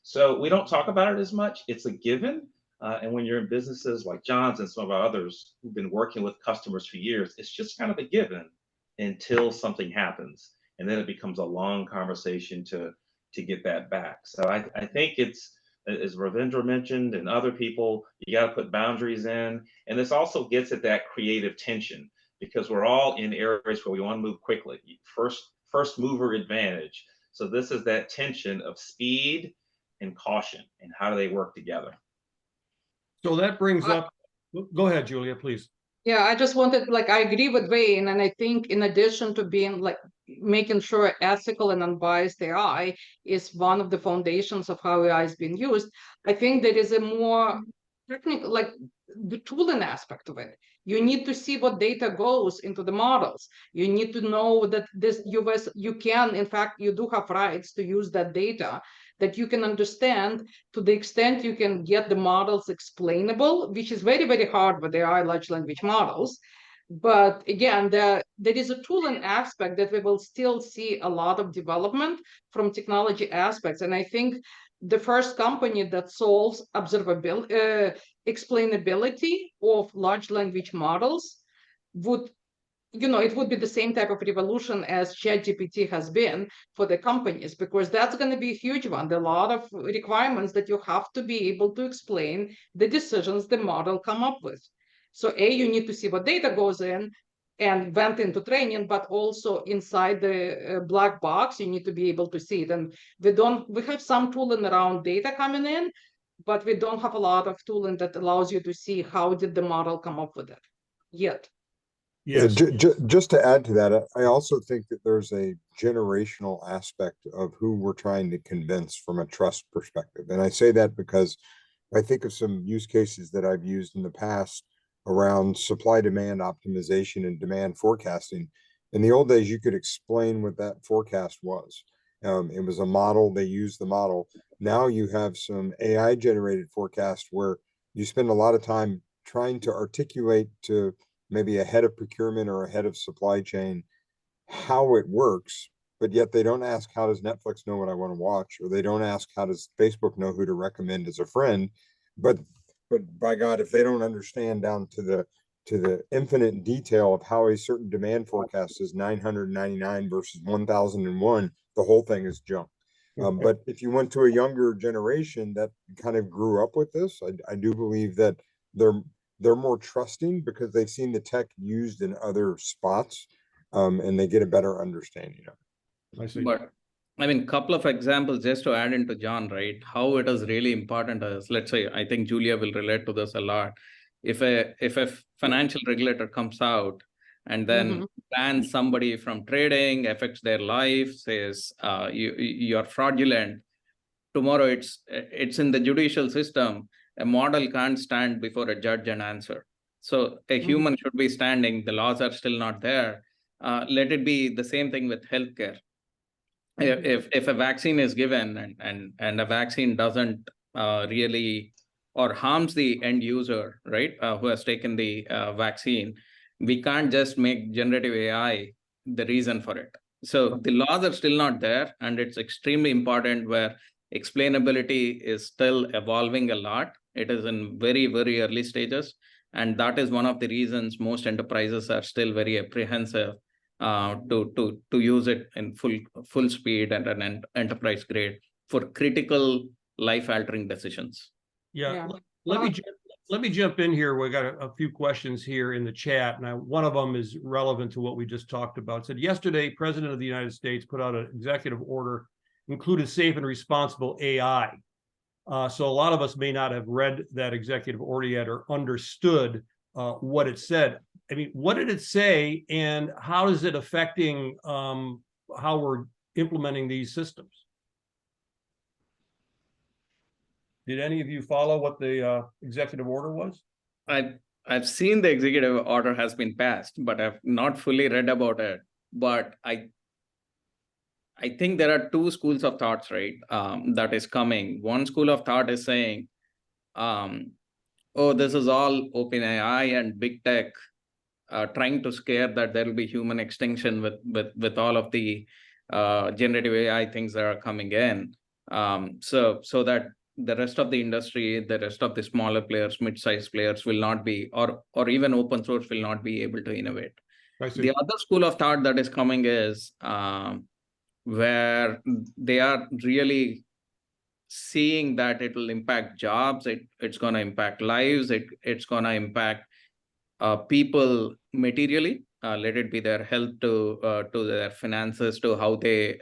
So we don't talk about it as much. It's a given. And when you're in businesses like John's and some of our others who've been working with customers for years, it's just kind of a given until something happens. And then it becomes a long conversation to get that back. So I think it's, as Ravindra mentioned and other people, you got to put boundaries in. And this also gets at that creative tension because we're all in areas where we want to move quickly. First mover advantage. So this is that tension of speed and caution, and how do they work together? So that brings up, go ahead, Julia, please. Yeah, I just wanted, like, I agree with Wayne, and I think in addition to being like making sure ethical and unbiased AI is one of the foundations of how AI is being used, I think there is a more technical, like the tooling aspect of it. You need to see what data goes into the models. You need to know that you can, in fact, you do have rights to use that data, that you can understand to the extent you can get the models explainable, which is very, very hard with AI large language models. But again, there is a tooling aspect that we will still see a lot of development from technology aspects. And I think the first company that solves observability, explainability of large language models would, it would be the same type of revolution as ChatGPT has been for the companies, because that's going to be a huge one. There are a lot of requirements that you have to be able to explain the decisions the model come up with. So you need to see what data goes in and went into training, but also inside the black box, you need to be able to see it. And we have some tooling around data coming in, but we don't have a lot of tooling that allows you to see how did the model come up with it yet. Yes. Just to add to that, I also think that there's a generational aspect of who we're trying to convince from a trust perspective. And I say that because I think of some use cases that I've used in the past around supply demand optimization and demand forecasting. In the old days, you could explain what that forecast was. It was a model, they used the model. Now you have some AI generated forecast where you spend a lot of time trying to articulate to maybe a head of procurement or a head of supply chain how it works, but yet they don't ask, how does Netflix know what I want to watch? Or they don't ask, how does Facebook know who to recommend as a friend? But by God, if they don't understand down to the infinite detail of how a certain demand forecast is 999 versus 1001, the whole thing is junk. But if you went to a younger generation that kind of grew up with this, I do believe that they're more trusting because they've seen the tech used in other spots, and they get a better understanding of it. I see. But I mean, couple of examples just to add into John, right? How it is really important is, let's say, I think Julia will relate to this a lot. If a financial regulator comes out and then bans somebody from trading, affects their life, says you're fraudulent, tomorrow it's in the judicial system. A model can't stand before a judge and answer. So a human should be standing. The laws are still not there. Let it be the same thing with healthcare. If a vaccine is given and a vaccine doesn't really or harms the end user, right, who has taken the vaccine, we can't just make generative AI the reason for it. So the laws are still not there, and it's extremely important where explainability is still evolving a lot. It is in very, very early stages. And that is one of the reasons most enterprises are still very apprehensive to use it in full speed and an enterprise grade for critical life-altering decisions. Yeah. Let me jump in here. We got a few questions here in the chat. Now, one of them is relevant to what we just talked about. It said yesterday, President of the United States put out an executive order included safe and responsible AI. So a lot of us may not have read that executive order yet or understood what it said. I mean, what did it say, and how is it affecting how we're implementing these systems? Did any of you follow what the executive order was? I I've seen the executive order has been passed, but I've not fully read about it. But I think there are two schools of thoughts, right? That is coming. One school of thought is saying, oh, this is all OpenAI and big tech trying to scare that there will be human extinction with all of the generative AI things that are coming in. So that the rest of the industry, the rest of the smaller players, mid-sized players will not be, or even open source will not be able to innovate. The other school of thought that is coming is where they are really seeing that it will impact jobs, it's going to impact lives, it's going to impact people materially, let it be their health to their finances, to how they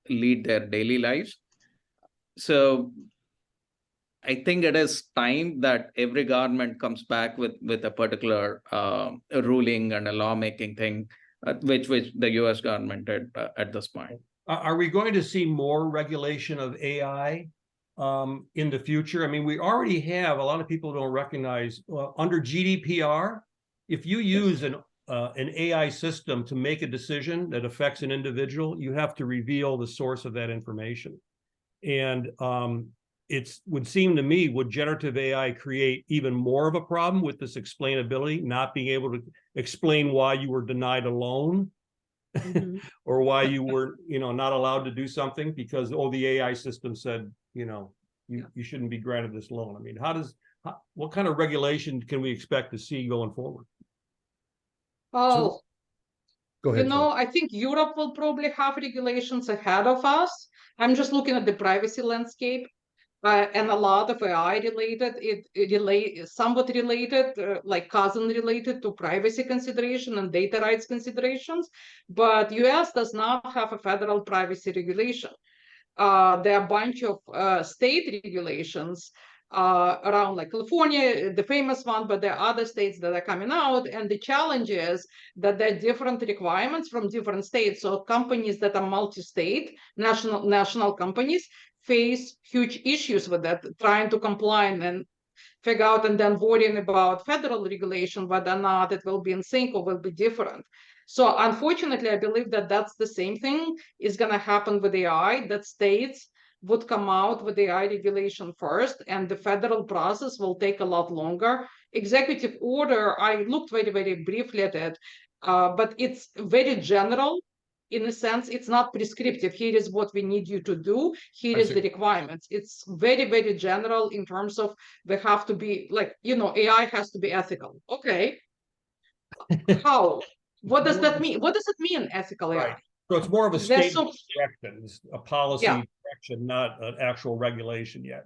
lead their daily lives. So I think it is time that every government comes back with a particular ruling and a lawmaking thing, which the US government did at this point. Are we going to see more regulation of AI in the future? I mean, we already have, a lot of people don't recognize, under GDPR, if you use an AI system to make a decision that affects an individual, you have to reveal the source of that information. And it would seem to me, would generative AI create even more of a problem with this explainability, not being able to explain why you were denied a loan? Mm-hmm. Or why you were, not allowed to do something because, the AI system said, you shouldn't be granted this loan. I mean, what kind of regulation can we expect to see going forward? Oh, go ahead. I think Europe will probably have regulations ahead of us. I'm just looking at the privacy landscape. And a lot of AI related, somewhat related, like cousin related to privacy consideration and data rights considerations. But US does not have a federal privacy regulation. There are a bunch of state regulations around, like California, the famous one, but there are other states that are coming out. And the challenge is that there are different requirements from different states. So companies that are multi-state, national companies, face huge issues with that, trying to comply and figure out, and then worrying about federal regulation, whether or not it will be in sync or will be different. So unfortunately, I believe that that's the same thing is going to happen with AI, that states would come out with AI regulation first, and the federal process will take a lot longer. Executive order, I looked very, very briefly at it, but it's very general. In a sense, it's not prescriptive. Here is what we need you to do. Here is the requirements. It's very, very general in terms of they have to be like, AI has to be ethical. Okay. How? What does that mean? What does it mean, ethical AI? Right. So it's more of a statement direction, a policy direction, not an actual regulation yet.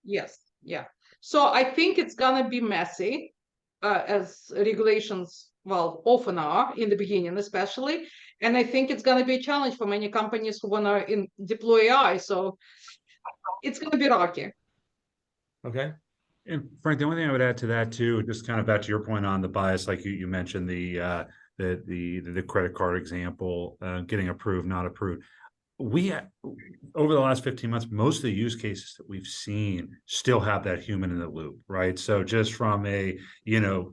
Yes. Yeah. So I think it's going to be messy, as regulations, often are in the beginning, especially. And I think it's going to be a challenge for many companies who want to deploy AI. So it's going to be rocky. Okay. And Frank, the only thing I would add to that too, just kind of back to your point on the bias, like you mentioned the credit card example, getting approved, not approved. We, over the last 15 months, most of the use cases that we've seen still have that human in the loop, right? So just from a,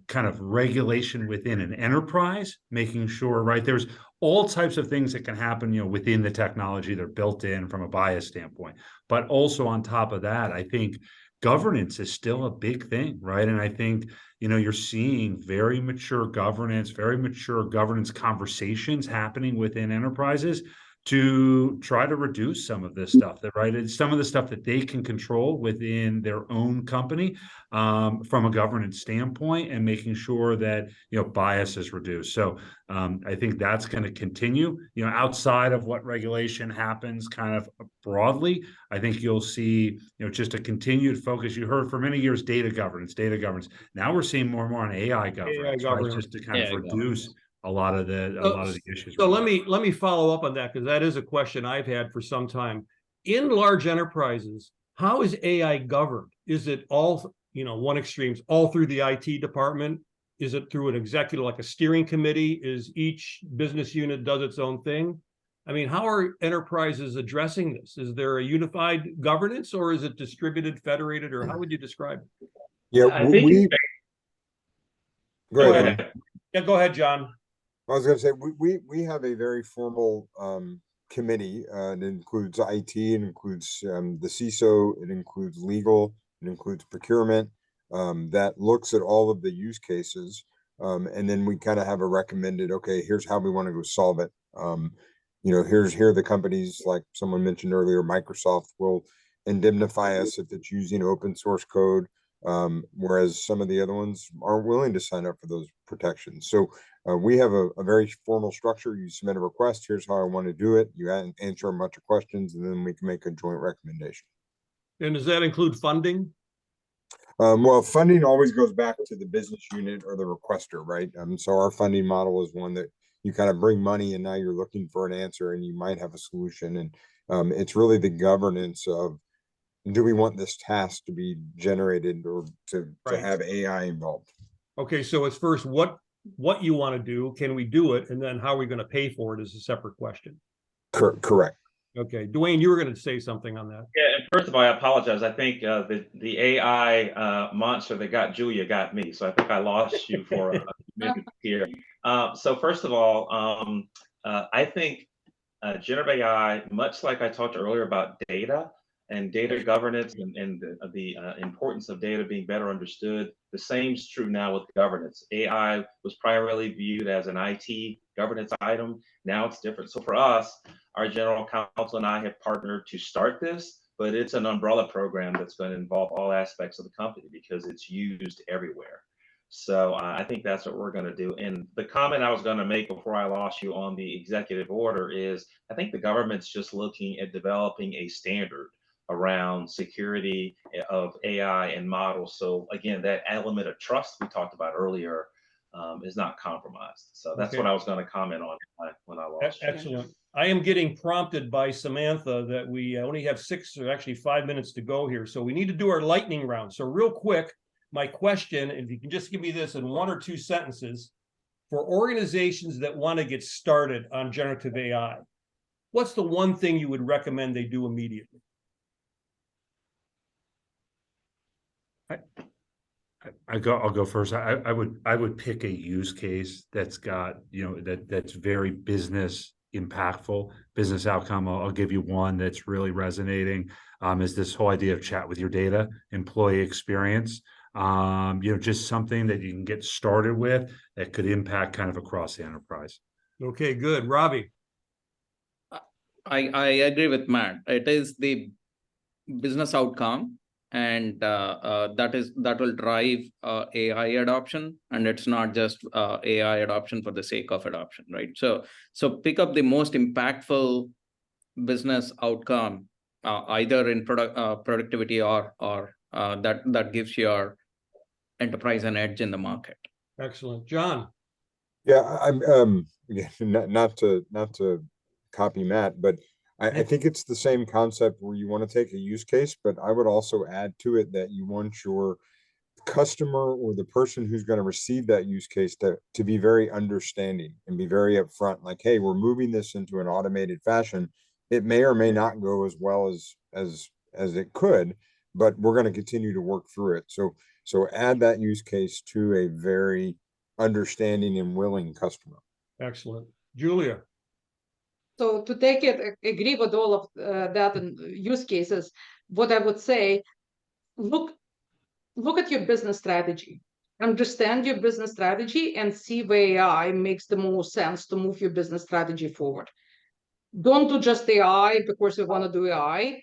kind of regulation within an enterprise, making sure, right, there's all types of things that can happen, within the technology that are built in from a bias standpoint. But also on top of that, I think governance is still a big thing, right? And I think, you're seeing very mature governance conversations happening within enterprises to try to reduce some of this stuff, right? It's some of the stuff that they can control within their own company from a governance standpoint, and making sure that, bias is reduced. So I think that's going to continue, outside of what regulation happens kind of broadly. I think you'll see, just a continued focus. You heard for many years, data governance. Now we're seeing more and more on AI governance, right? Just to kind of reduce a lot of the issues. So let me follow up on that, because that is a question I've had for some time. In large enterprises, how is AI governed? Is it all, one extreme's all through the IT department? Is it through an executive, like a steering committee? Is each business unit does its own thing? I mean, how are enterprises addressing this? Is there a unified governance, or is it distributed, federated, or how would you describe it? Yeah, Go ahead. Yeah, go ahead, John. I was going to say we have a very formal committee. It includes IT, it includes the CISO, it includes legal, it includes procurement, that looks at all of the use cases, and then we kind of have a recommended. Okay, here's how we want to go solve it. Here are the companies, like someone mentioned earlier. Microsoft will indemnify us if it's using open source code, whereas some of the other ones aren't willing to sign up for those protections. So we have a very formal structure. You submit a request. Here's how I want to do it. You answer a bunch of questions, and then we can make a joint recommendation. And does that include funding? Well, funding always goes back to the business unit or the requester, right? So our funding model is one that you kind of bring money, and now you're looking for an answer, and you might have a solution. And it's really the governance of, do we want this task to be generated or to have AI involved? Okay, so it's first what you want to do, can we do it, and then how are we going to pay for it is a separate question. Correct. Okay, Dwayne, you were going to say something on that. Yeah, and first of all, I apologize. I think the AI monster that got Julia got me, so I think I lost you for a minute here. So first of all, I think generative AI, much like I talked earlier about data and data governance and the importance of data being better understood, the same is true now with governance. AI was primarily viewed as an IT governance item. Now it's different. So for us, our general counsel and I have partnered to start this, but it's an umbrella program that's going to involve all aspects of the company because it's used everywhere. So I think that's what we're going to do. And the comment I was going to make before I lost you on the executive order is, I think the government's just looking at developing a standard around security of AI and models. So again, that element of trust we talked about earlier is not compromised. So that's what I was going to comment on when I lost you. Excellent. I am getting prompted by Samantha that we only have 6 or actually 5 minutes to go here. So we need to do our lightning round. So real quick, my question, if you can just give me this in 1 or 2 sentences, for organizations that want to get started on generative AI, what's the one thing you would recommend they do immediately? I'll go first. I would pick a use case that's got, that's very business impactful, business outcome. I'll give you one that's really resonating, is this whole idea of chat with your data, employee experience. Just something that you can get started with that could impact kind of across the enterprise. Okay, good. Robbie. I agree with Matt. It is the business outcome, and that will drive AI adoption, and it's not just AI adoption for the sake of adoption, right? So pick up the most impactful business outcome, either in productivity or that gives your enterprise an edge in the market. Excellent. John. Yeah, I'm not to copy Matt, but I think it's the same concept where you want to take a use case, but I would also add to it that you want your customer or the person who's going to receive that use case to be very understanding and be very upfront. Like, hey, we're moving this into an automated fashion. It may or may not go as well as it could, but we're going to continue to work through it. So add that use case to a very understanding and willing customer. Excellent. Julia. So to take it, agree with all of that and use cases, what I would say, look at your business strategy, understand your business strategy, and see where AI makes the most sense to move your business strategy forward. Don't do just AI because we want to do AI.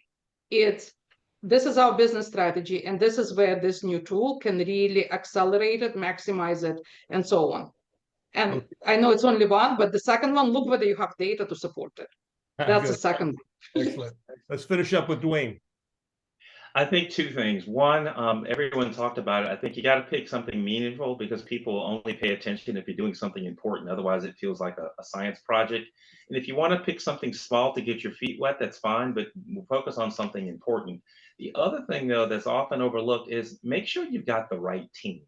This is our business strategy, and this is where this new tool can really accelerate it, maximize it, and so on. And I know it's only one, but the second one, look whether you have data to support it. That's the second one. Excellent. Let's finish up with Dwayne. I think 2 things. One, everyone talked about it. I think you got to pick something meaningful because people only pay attention if you're doing something important. Otherwise, it feels like a science project. And if you want to pick something small to get your feet wet, that's fine, but we'll focus on something important. The other thing, though, that's often overlooked is make sure you've got the right team.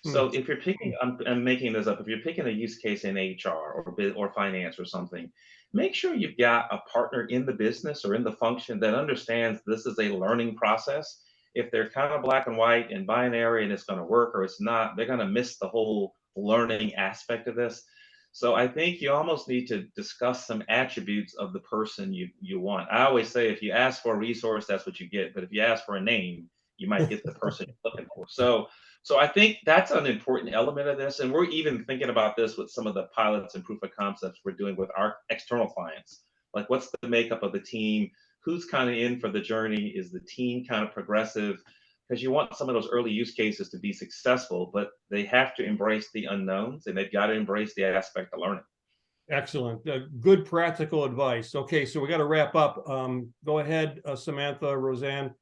So if you're picking, I'm making this up, if you're picking a use case in HR or finance or something, make sure you've got a partner in the business or in the function that understands this is a learning process. If they're kind of black and white and binary and it's going to work or it's not, they're going to miss the whole learning aspect of this. So I think you almost need to discuss some attributes of the person you want. I always say if you ask for a resource, that's what you get. But if you ask for a name, you might get the person you're looking for. So I think that's an important element of this. And we're even thinking about this with some of the pilots and proof of concepts we're doing with our external clients. Like, what's the makeup of the team? Who's kind of in for the journey? Is the team kind of progressive? Because you want some of those early use cases to be successful, but they have to embrace the unknowns and they've got to embrace the aspect of learning. Excellent. Good practical advice. Okay, so we got to wrap up. Go ahead, Samantha, Roseanne,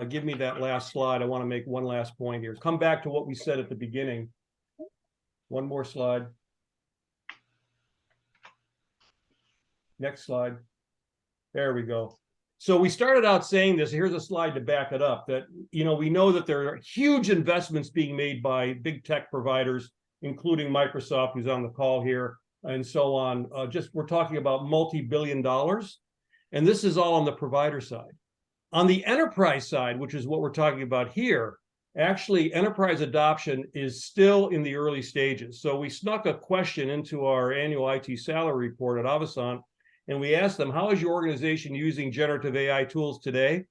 give me that last slide. I want to make one last point here. Come back to what we said at the beginning. One more slide. Next slide. There we go. So we started out saying this. Here's a slide to back it up, that, you know, we know that there are huge investments being made by big tech providers, including Microsoft, who's on the call here, and so on. We're talking about multi-billion dollars. And this is all on the provider side. On the enterprise side, which is what we're talking about here, actually enterprise adoption is still in the early stages. So we snuck a question into our annual IT salary report at Avasant, and we asked them, how is your organization using generative AI tools today?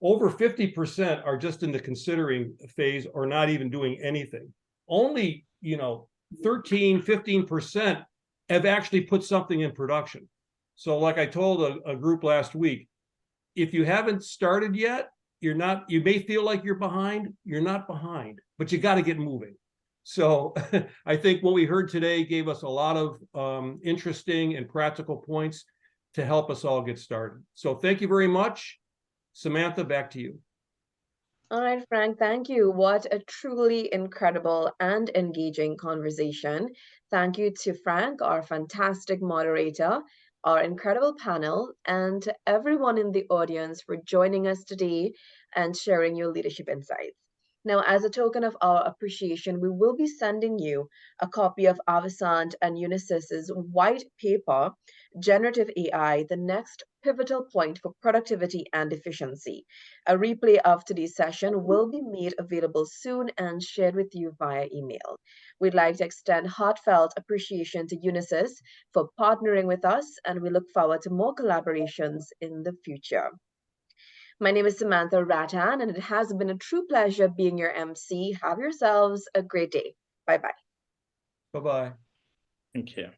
Over 50% are just in the considering phase or not even doing anything. Only, 13, 15% have actually put something in production. So like I told a group last week, if you haven't started yet, you may feel like you're behind. You're not behind, but you got to get moving. So I think what we heard today gave us a lot of interesting and practical points to help us all get started. So thank you very much. Samantha, back to you. All right, Frank, thank you. What a truly incredible and engaging conversation. Thank you to Frank, our fantastic moderator, our incredible panel, and to everyone in the audience for joining us today and sharing your leadership insights. Now, as a token of our appreciation, we will be sending you a copy of Avasant and Unisys's white paper, Generative AI, the Next Pivotal Point for Productivity and Efficiency. A replay of today's session will be made available soon and shared with you via email. We'd like to extend heartfelt appreciation to Unisys for partnering with us, and we look forward to more collaborations in the future. My name is Samantha Rattan, and it has been a true pleasure being your MC. Have yourselves a great day. Bye-bye. Bye-bye. Thank you.